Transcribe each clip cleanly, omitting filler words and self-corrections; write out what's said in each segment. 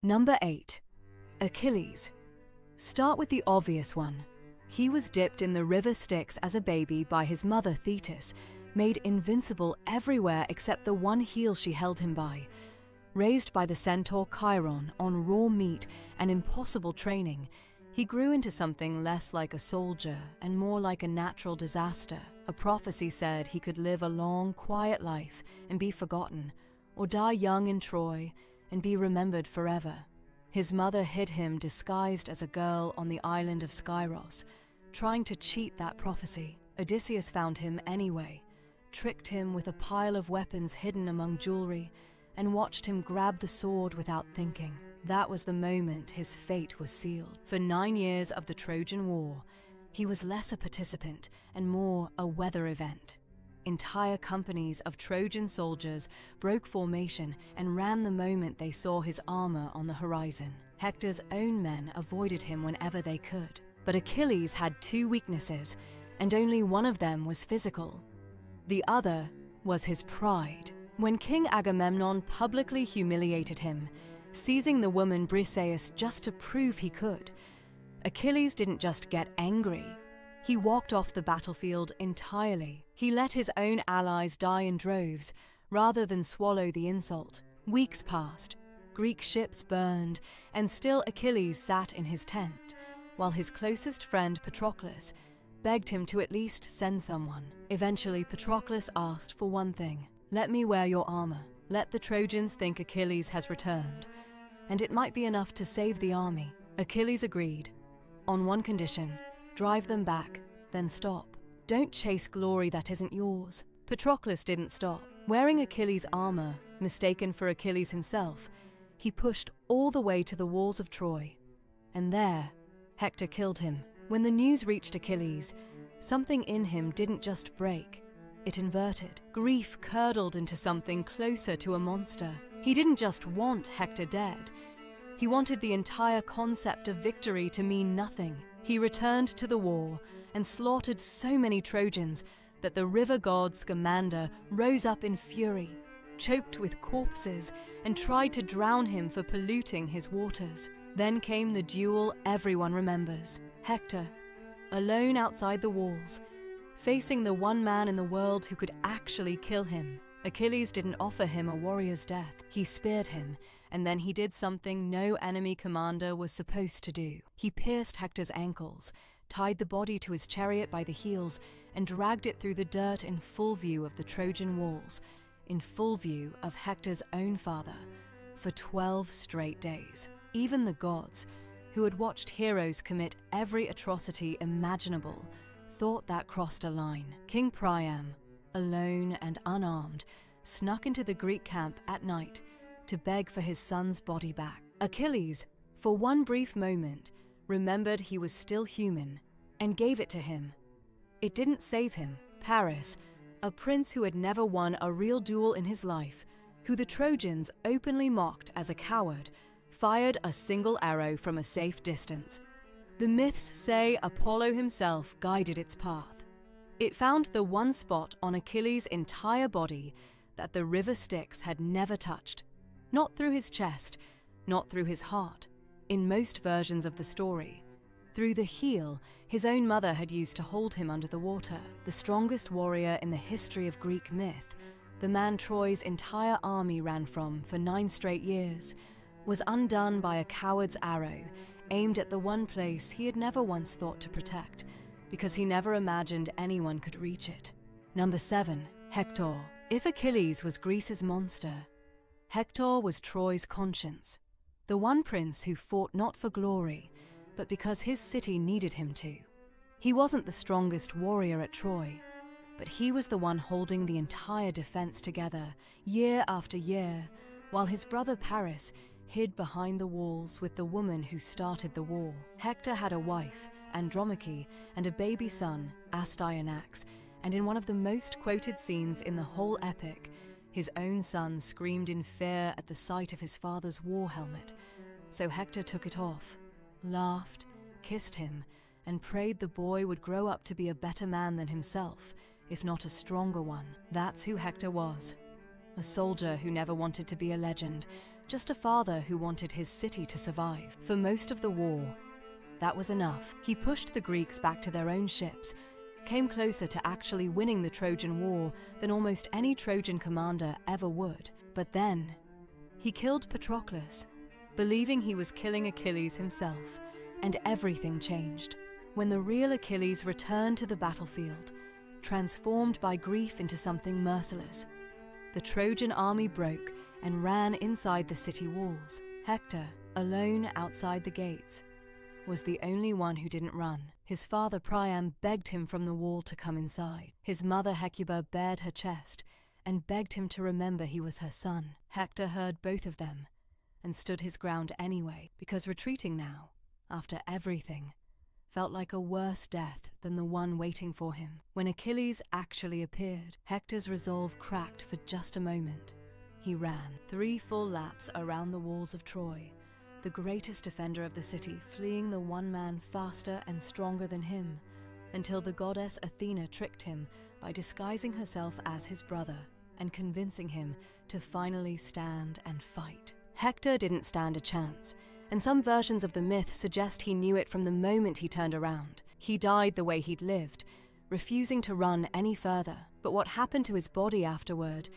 Number 8. Achilles. Start with the obvious one. He was dipped in the river Styx as a baby by his mother Thetis, made invincible everywhere except the one heel she held him by. Raised by the centaur Chiron on raw meat and impossible training, he grew into something less like a soldier and more like a natural disaster. A prophecy said he could live a long, quiet life and be forgotten, or die young in Troy and be remembered forever. His mother hid him disguised as a girl on the island of Skyros, trying to cheat that prophecy. Odysseus found him anyway, tricked him with a pile of weapons hidden among jewelry, and watched him grab the sword without thinking. That was the moment his fate was sealed. For 9 years of the Trojan War, he was less a participant and more a weather event. Entire companies of Trojan soldiers broke formation and ran the moment they saw his armor on the horizon. Hector's own men avoided him whenever they could. But Achilles had 2 weaknesses, and only one of them was physical. The other was his pride. When King Agamemnon publicly humiliated him, seizing the woman Briseis just to prove he could, Achilles didn't just get angry. He walked off the battlefield entirely. He let his own allies die in droves, rather than swallow the insult. Weeks passed, Greek ships burned, and still Achilles sat in his tent, while his closest friend Patroclus begged him to at least send someone. Eventually, Patroclus asked for one thing: "Let me wear your armor. Let the Trojans think Achilles has returned, and it might be enough to save the army." Achilles agreed, on one condition: drive them back, then stop. Don't chase glory that isn't yours. Patroclus didn't stop. Wearing Achilles' armor, mistaken for Achilles himself, he pushed all the way to the walls of Troy. And there, Hector killed him. When the news reached Achilles, something in him didn't just break, it inverted. Grief curdled into something closer to a monster. He didn't just want Hector dead. He wanted the entire concept of victory to mean nothing. He returned to the war and slaughtered so many Trojans that the river god Scamander rose up in fury, choked with corpses, and tried to drown him for polluting his waters. Then came the duel everyone remembers. Hector, alone outside the walls, facing the one man in the world who could actually kill him. Achilles didn't offer him a warrior's death. He speared him, and then he did something no enemy commander was supposed to do. He pierced Hector's ankles, tied the body to his chariot by the heels, and dragged it through the dirt in full view of the Trojan walls, in full view of Hector's own father, for 12 straight days. Even the gods, who had watched heroes commit every atrocity imaginable, thought that crossed a line. King Priam, alone and unarmed, snuck into the Greek camp at night to beg for his son's body back. Achilles, for one brief moment, remembered he was still human and gave it to him. It didn't save him. Paris, a prince who had never won a real duel in his life, who the Trojans openly mocked as a coward, fired a single arrow from a safe distance. The myths say Apollo himself guided its path. It found the one spot on Achilles' entire body that the river Styx had never touched. Not through his chest, not through his heart, in most versions of the story. Through the heel his own mother had used to hold him under the water. The strongest warrior in the history of Greek myth, the man Troy's entire army ran from for 9 straight years, was undone by a coward's arrow aimed at the one place he had never once thought to protect, because he never imagined anyone could reach it. Number 7. Hector. If Achilles was Greece's monster, Hector was Troy's conscience, the one prince who fought not for glory, but because his city needed him to. He wasn't the strongest warrior at Troy, but he was the one holding the entire defense together, year after year, while his brother Paris hid behind the walls with the woman who started the war. Hector had a wife, Andromache, and a baby son, Astyanax, and in one of the most quoted scenes in the whole epic, his own son screamed in fear at the sight of his father's war helmet. So Hector took it off, laughed, kissed him, and prayed the boy would grow up to be a better man than himself, if not a stronger one. That's who Hector was. A soldier who never wanted to be a legend, just a father who wanted his city to survive. For most of the war, that was enough. He pushed the Greeks back to their own ships, came closer to actually winning the Trojan War than almost any Trojan commander ever would. But then, he killed Patroclus, believing he was killing Achilles himself, and everything changed. When the real Achilles returned to the battlefield, transformed by grief into something merciless, the Trojan army broke and ran inside the city walls. Hector, alone outside the gates, was the only one who didn't run. His father Priam begged him from the wall to come inside. His mother Hecuba bared her chest and begged him to remember he was her son. Hector heard both of them and stood his ground anyway, because retreating now, after everything, felt like a worse death than the one waiting for him. When Achilles actually appeared, Hector's resolve cracked for just a moment. He ran 3 full laps around the walls of Troy, the greatest defender of the city, fleeing the one man faster and stronger than him, until the goddess Athena tricked him by disguising herself as his brother and convincing him to finally stand and fight. Hector didn't stand a chance, and some versions of the myth suggest he knew it from the moment he turned around. He died the way he'd lived, refusing to run any further. But what happened to his body afterward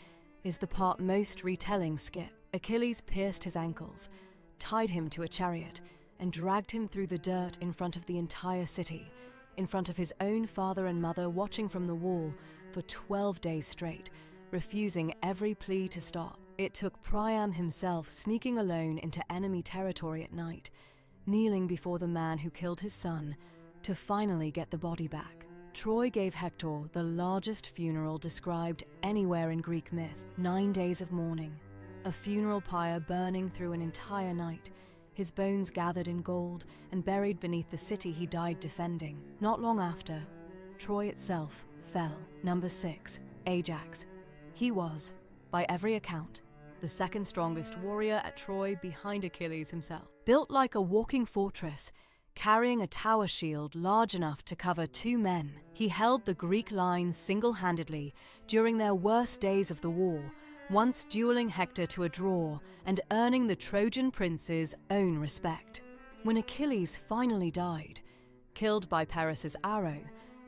is the part most retellings skip. Achilles pierced his ankles, tied him to a chariot, and dragged him through the dirt in front of the entire city, in front of his own father and mother watching from the wall for 12 days straight, refusing every plea to stop. It took Priam himself sneaking alone into enemy territory at night, kneeling before the man who killed his son, to finally get the body back. Troy gave Hector the largest funeral described anywhere in Greek myth. 9 days of mourning, a funeral pyre burning through an entire night, his bones gathered in gold and buried beneath the city he died defending. Not long after, Troy itself fell. Number 6, Ajax. He was, by every account, the second strongest warrior at Troy behind Achilles himself. Built like a walking fortress, carrying a tower shield large enough to cover 2 men, he held the Greek line single-handedly during their worst days of the war, once dueling Hector to a draw and earning the Trojan prince's own respect. When Achilles finally died, killed by Paris's arrow,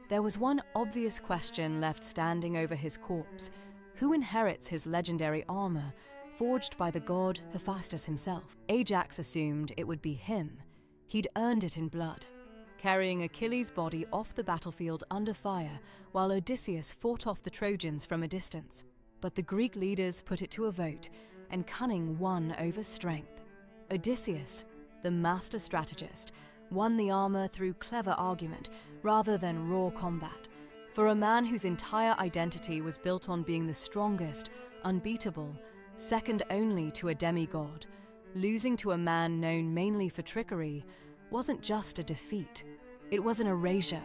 there was one obvious question left standing over his corpse: who inherits his legendary armor, forged by the god Hephaestus himself? Ajax assumed it would be him. He'd earned it in blood, carrying Achilles' body off the battlefield under fire while Odysseus fought off the Trojans from a distance. But the Greek leaders put it to a vote, and cunning won over strength. Odysseus, the master strategist, won the armor through clever argument rather than raw combat. For a man whose entire identity was built on being the strongest, unbeatable, second only to a demigod, losing to a man known mainly for trickery wasn't just a defeat, it was an erasure.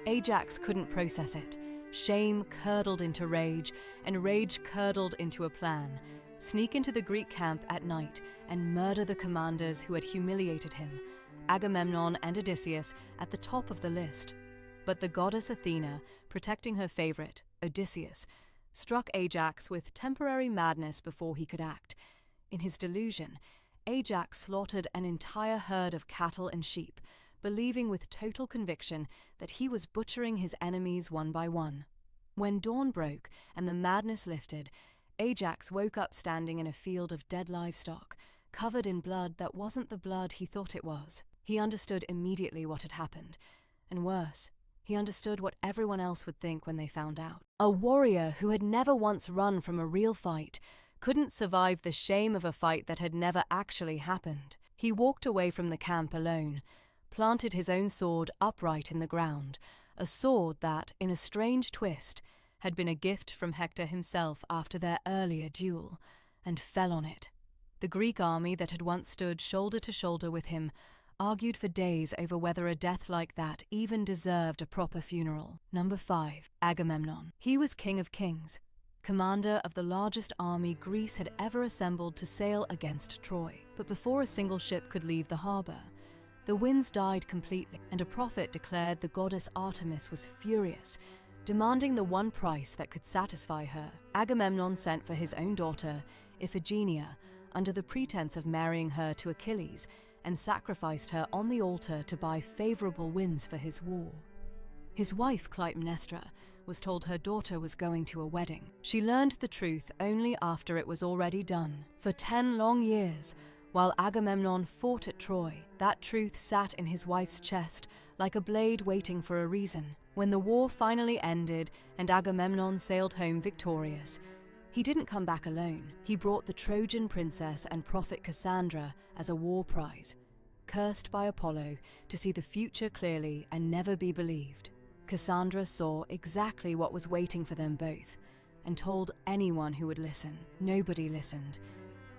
Ajax couldn't process it. Shame curdled into rage, and rage curdled into a plan: sneak into the Greek camp at night and murder the commanders who had humiliated him, Agamemnon and Odysseus at the top of the list. But the goddess Athena, protecting her favorite, Odysseus, struck Ajax with temporary madness before he could act. In his delusion, Ajax slaughtered an entire herd of cattle and sheep, believing with total conviction that he was butchering his enemies one by one. When dawn broke and the madness lifted, Ajax woke up standing in a field of dead livestock, covered in blood that wasn't the blood he thought it was. He understood immediately what had happened, and worse, he understood what everyone else would think when they found out. A warrior who had never once run from a real fight couldn't survive the shame of a fight that had never actually happened. He walked away from the camp alone, planted his own sword upright in the ground, a sword that, in a strange twist, had been a gift from Hector himself after their earlier duel, and fell on it. The Greek army that had once stood shoulder to shoulder with him argued for days over whether a death like that even deserved a proper funeral. Number 5, Agamemnon. He was king of kings, commander of the largest army Greece had ever assembled to sail against Troy. But before a single ship could leave the harbor, the winds died completely, and a prophet declared the goddess Artemis was furious, demanding the one price that could satisfy her. Agamemnon sent for his own daughter, Iphigenia, under the pretense of marrying her to Achilles, and sacrificed her on the altar to buy favorable winds for his war. His wife, Clytemnestra, was told her daughter was going to a wedding. She learned the truth only after it was already done. For 10 long years, while Agamemnon fought at Troy, that truth sat in his wife's chest like a blade waiting for a reason. When the war finally ended and Agamemnon sailed home victorious, he didn't come back alone. He brought the Trojan princess and prophet Cassandra as a war prize, cursed by Apollo to see the future clearly and never be believed. Cassandra saw exactly what was waiting for them both and told anyone who would listen. Nobody listened,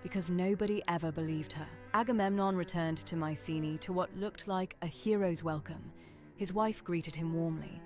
because nobody ever believed her. Agamemnon returned to Mycenae to what looked like a hero's welcome. His wife greeted him warmly,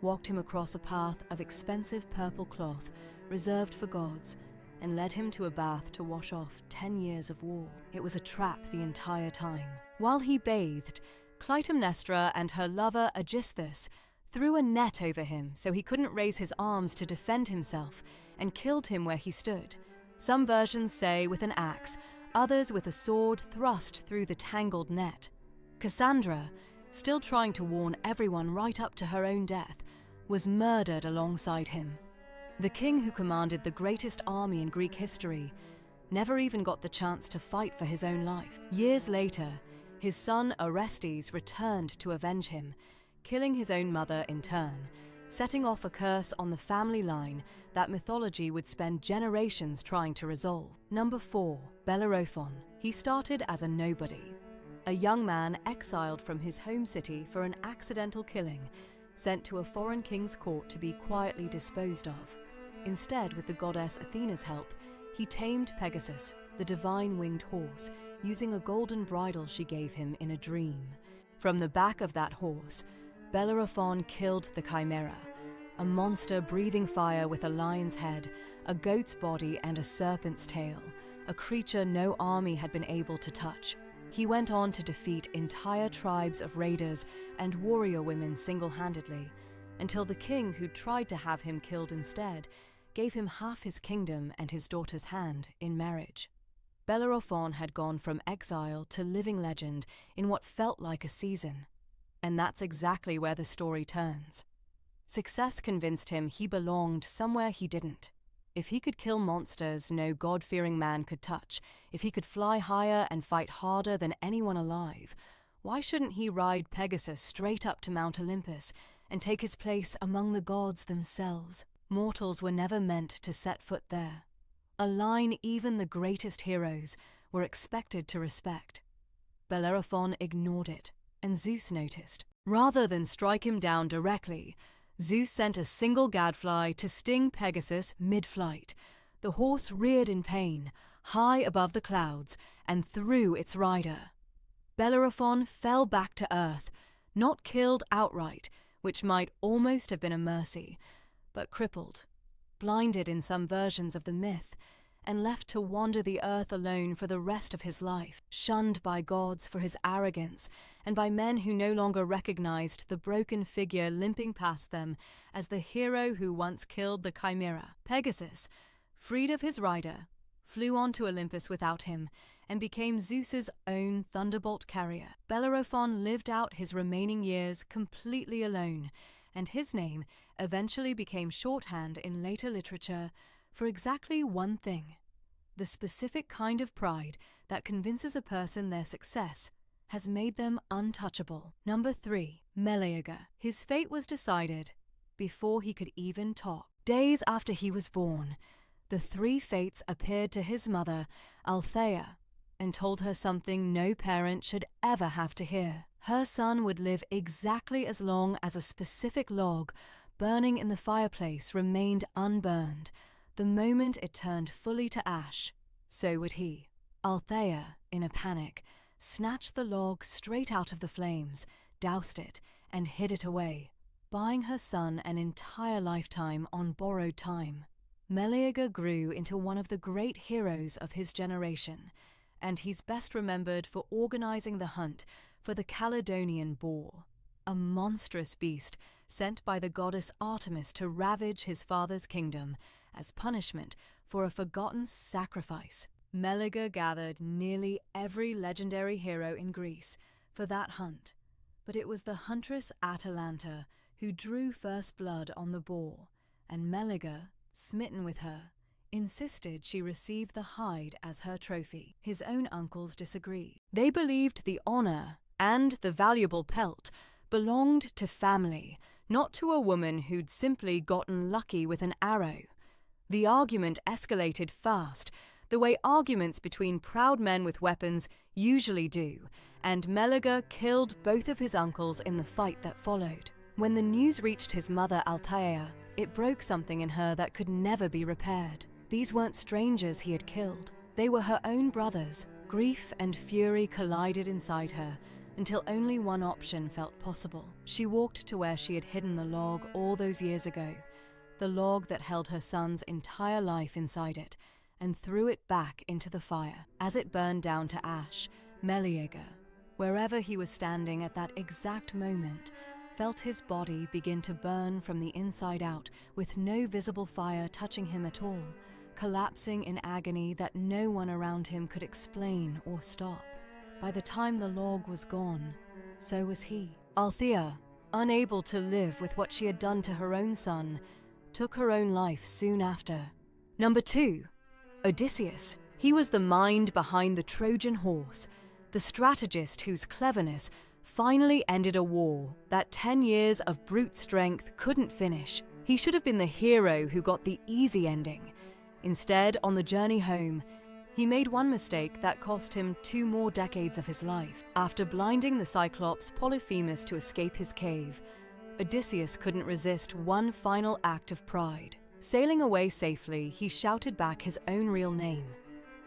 walked him across a path of expensive purple cloth reserved for gods, and led him to a bath to wash off 10 years of war. It was a trap the entire time. While he bathed, Clytemnestra and her lover Aegisthus threw a net over him so he couldn't raise his arms to defend himself, and killed him where he stood. Some versions say with an axe, others with a sword thrust through the tangled net. Cassandra, still trying to warn everyone right up to her own death, was murdered alongside him. The king who commanded the greatest army in Greek history never even got the chance to fight for his own life. Years later, his son Orestes returned to avenge him, killing his own mother in turn, setting off a curse on the family line that mythology would spend generations trying to resolve. Number 4, Bellerophon. He started as a nobody, a young man exiled from his home city for an accidental killing, sent to a foreign king's court to be quietly disposed of. Instead, with the goddess Athena's help, he tamed Pegasus, the divine winged horse, using a golden bridle she gave him in a dream. From the back of that horse, Bellerophon killed the Chimera, a monster breathing fire with a lion's head, a goat's body and a serpent's tail, a creature no army had been able to touch. He went on to defeat entire tribes of raiders and warrior women single-handedly, until the king who tried to have him killed instead gave him half his kingdom and his daughter's hand in marriage. Bellerophon had gone from exile to living legend in what felt like a season. And that's exactly where the story turns. Success convinced him he belonged somewhere he didn't. If he could kill monsters no God-fearing man could touch, if he could fly higher and fight harder than anyone alive, why shouldn't he ride Pegasus straight up to Mount Olympus and take his place among the gods themselves? Mortals were never meant to set foot there, a line even the greatest heroes were expected to respect. Bellerophon ignored it, and Zeus noticed. Rather than strike him down directly, Zeus sent a single gadfly to sting Pegasus mid-flight. The horse reared in pain, high above the clouds, and threw its rider. Bellerophon fell back to earth, not killed outright, which might almost have been a mercy, but crippled, blinded in some versions of the myth, and left to wander the earth alone for the rest of his life, shunned by gods for his arrogance, and by men who no longer recognized the broken figure limping past them as the hero who once killed the Chimera. Pegasus, freed of his rider, flew on to Olympus without him, and became Zeus's own thunderbolt carrier. Bellerophon lived out his remaining years completely alone, and his name eventually became shorthand in later literature for exactly one thing: the specific kind of pride that convinces a person their success has made them untouchable. Number 3, Meleager. His fate was decided before he could even talk. Days after he was born, the 3 fates appeared to his mother, Althea, and told her something no parent should ever have to hear. Her son would live exactly as long as a specific log burning in the fireplace remained unburned. The moment it turned fully to ash, so would he. Althea, in a panic, snatched the log straight out of the flames, doused it, and hid it away, buying her son an entire lifetime on borrowed time. Meleager grew into one of the great heroes of his generation, and he's best remembered for organizing the hunt for the Caledonian boar, a monstrous beast sent by the goddess Artemis to ravage his father's kingdom as punishment for a forgotten sacrifice. Meleager gathered nearly every legendary hero in Greece for that hunt, but it was the huntress Atalanta who drew first blood on the boar, and Meleager, smitten with her, insisted she receive the hide as her trophy. His own uncles disagreed. They believed the honor and the valuable pelt belonged to family, not to a woman who'd simply gotten lucky with an arrow. The argument escalated fast, the way arguments between proud men with weapons usually do, and Meleager killed both of his uncles in the fight that followed. When the news reached his mother Althea, it broke something in her that could never be repaired. These weren't strangers he had killed. They were her own brothers. Grief and fury collided inside her until only one option felt possible. She walked to where she had hidden the log all those years ago, the log that held her son's entire life inside it, and threw it back into the fire. As it burned down to ash, Meleager, wherever he was standing at that exact moment, felt his body begin to burn from the inside out with no visible fire touching him at all, collapsing in agony that no one around him could explain or stop. By the time the log was gone, so was he. Althea, unable to live with what she had done to her own son, took her own life soon after. Number 2. Odysseus. He was the mind behind the Trojan horse, the strategist whose cleverness finally ended a war that 10 years of brute strength couldn't finish. He should have been the hero who got the easy ending. Instead, on the journey home, he made one mistake that cost him 2 more decades of his life. After blinding the Cyclops Polyphemus to escape his cave, Odysseus couldn't resist one final act of pride. Sailing away safely, he shouted back his own real name,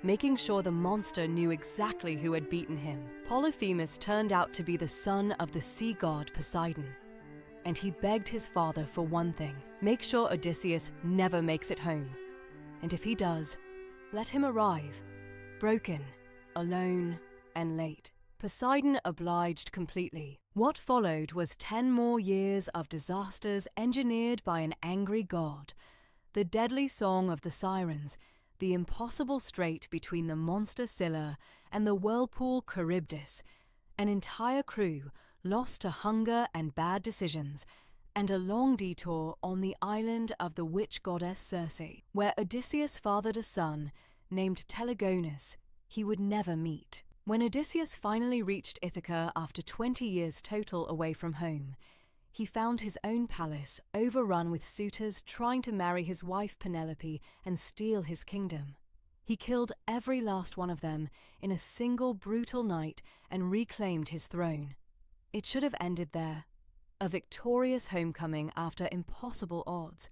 making sure the monster knew exactly who had beaten him. Polyphemus turned out to be the son of the sea god Poseidon, and he begged his father for one thing: make sure Odysseus never makes it home. And if he does, let him arrive, broken, alone, and late. Poseidon obliged completely. What followed was 10 more years of disasters engineered by an angry god. The deadly song of the sirens, the impossible strait between the monster Scylla and the whirlpool Charybdis, an entire crew lost to hunger and bad decisions, and a long detour on the island of the witch goddess Circe, where Odysseus fathered a son named Telegonus he would never meet. When Odysseus finally reached Ithaca after 20 years total away from home, he found his own palace overrun with suitors trying to marry his wife Penelope and steal his kingdom. He killed every last one of them in a single brutal night and reclaimed his throne. It should have ended there, a victorious homecoming after impossible odds.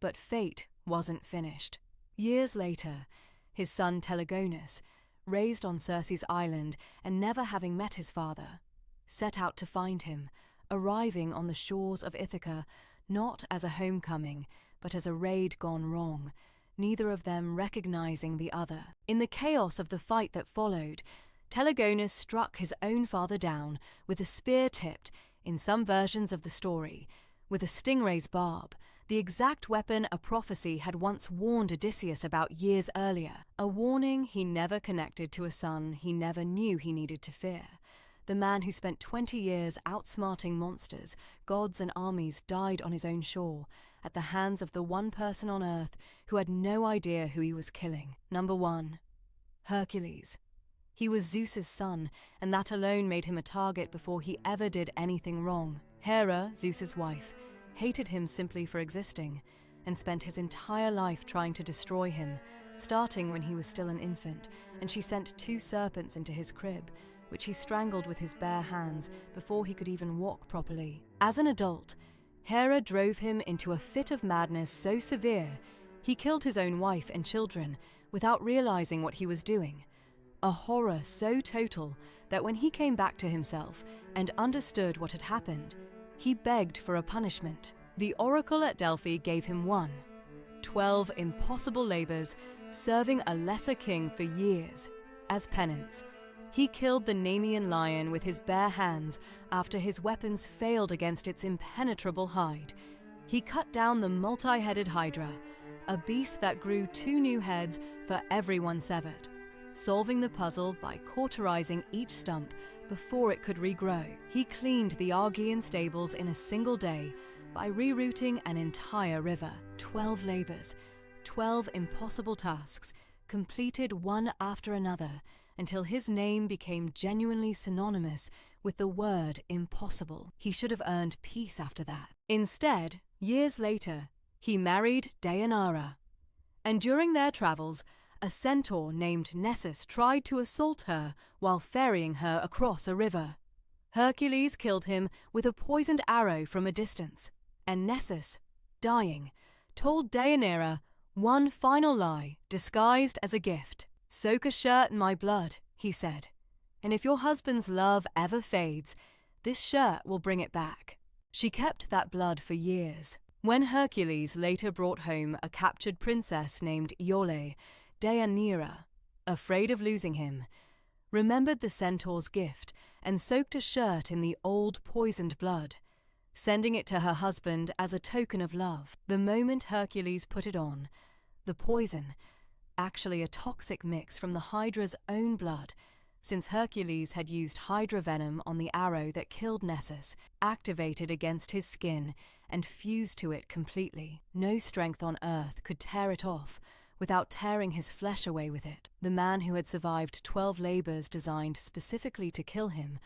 But fate wasn't finished. Years later, his son Telegonus, raised on Circe's island and never having met his father, set out to find him, arriving on the shores of Ithaca not as a homecoming, but as a raid gone wrong, neither of them recognizing the other. In the chaos of the fight that followed, Telegonus struck his own father down with a spear tipped, in some versions of the story, with a stingray's barb, the exact weapon a prophecy had once warned Odysseus about years earlier, a warning he never connected to a son he never knew he needed to fear. The man who spent 20 years outsmarting monsters, gods and armies died on his own shore, at the hands of the one person on Earth who had no idea who he was killing. Number 1. Hercules. He was Zeus's son, and that alone made him a target before he ever did anything wrong. Hera, Zeus's wife, hated him simply for existing, and spent his entire life trying to destroy him, starting when he was still an infant, and she sent 2 serpents into his crib, which he strangled with his bare hands before he could even walk properly. As an adult, Hera drove him into a fit of madness so severe he killed his own wife and children without realizing what he was doing. A horror so total that when he came back to himself and understood what had happened, he begged for a punishment. The oracle at Delphi gave him 12 impossible labors, serving a lesser king for years. As penance, he killed the Nemean lion with his bare hands after his weapons failed against its impenetrable hide. He cut down the multi-headed Hydra, a beast that grew 2 new heads for every one severed. solving the puzzle by cauterizing each stump before it could regrow. He cleaned the Argean stables in a single day by rerouting an entire river. 12 labors, 12 impossible tasks, completed one after another, until his name became genuinely synonymous with the word impossible. He should have earned peace after that. Instead, years later, he married Deianira, and during their travels, a centaur named Nessus tried to assault her while ferrying her across a river. Hercules killed him with a poisoned arrow from a distance, and Nessus, dying, told Deianira one final lie disguised as a gift. "Soak a shirt in my blood," he said, "and if your husband's love ever fades, this shirt will bring it back." She kept that blood for years. When Hercules later brought home a captured princess named Iole, Deianira, afraid of losing him, remembered the centaur's gift and soaked a shirt in the old poisoned blood, sending it to her husband as a token of love. The moment Hercules put it on, the poison, actually a toxic mix from the Hydra's own blood, since Hercules had used Hydra venom on the arrow that killed Nessus, activated against his skin and fused to it completely. No strength on earth could tear it off without tearing his flesh away with it. The man who had survived 12 labors designed specifically to kill him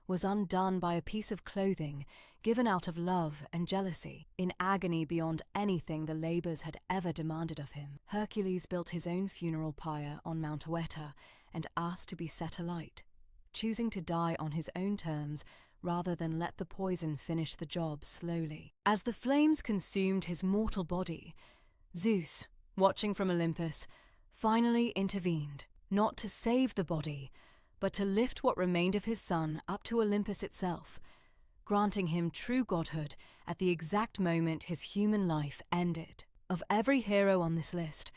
was undone by a piece of clothing given out of love and jealousy. In agony beyond anything the labors had ever demanded of him, Hercules built his own funeral pyre on Mount Oeta and asked to be set alight, choosing to die on his own terms rather than let the poison finish the job slowly. As the flames consumed his mortal body, Zeus, watching from Olympus, finally intervened, not to save the body, but to lift what remained of his son up to Olympus itself, granting him true godhood at the exact moment his human life ended. Of every hero on this list,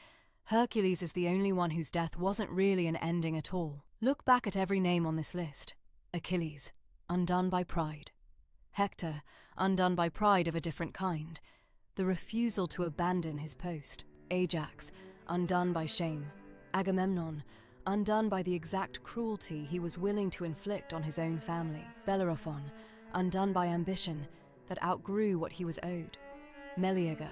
Hercules is the only one whose death wasn't really an ending at all. Look back at every name on this list. Achilles, undone by pride. Hector, undone by pride of a different kind, the refusal to abandon his post. Ajax, undone by shame. Agamemnon, undone by the exact cruelty he was willing to inflict on his own family. Bellerophon, undone by ambition that outgrew what he was owed. Meleager,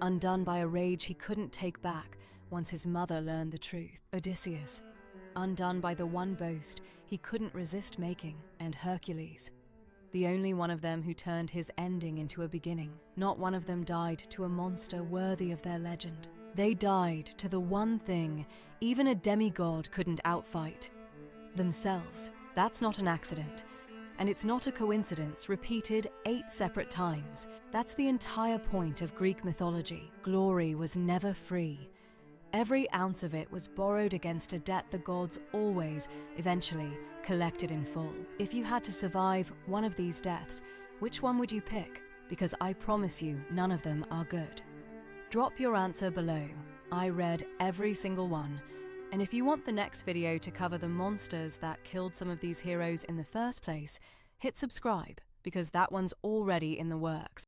undone by a rage he couldn't take back once his mother learned the truth. Odysseus, undone by the one boast he couldn't resist making. And Hercules, the only one of them who turned his ending into a beginning. Not one of them died to a monster worthy of their legend. They died to the one thing even a demigod couldn't outfight: themselves. That's not an accident, and it's not a coincidence repeated 8 separate times. That's the entire point of Greek mythology. Glory was never free. Every ounce of it was borrowed against a debt the gods always, eventually, collected in full. If you had to survive one of these deaths, which one would you pick? Because I promise you, none of them are good. Drop your answer below. I read every single one. And if you want the next video to cover the monsters that killed some of these heroes in the first place, hit subscribe, because that one's already in the works.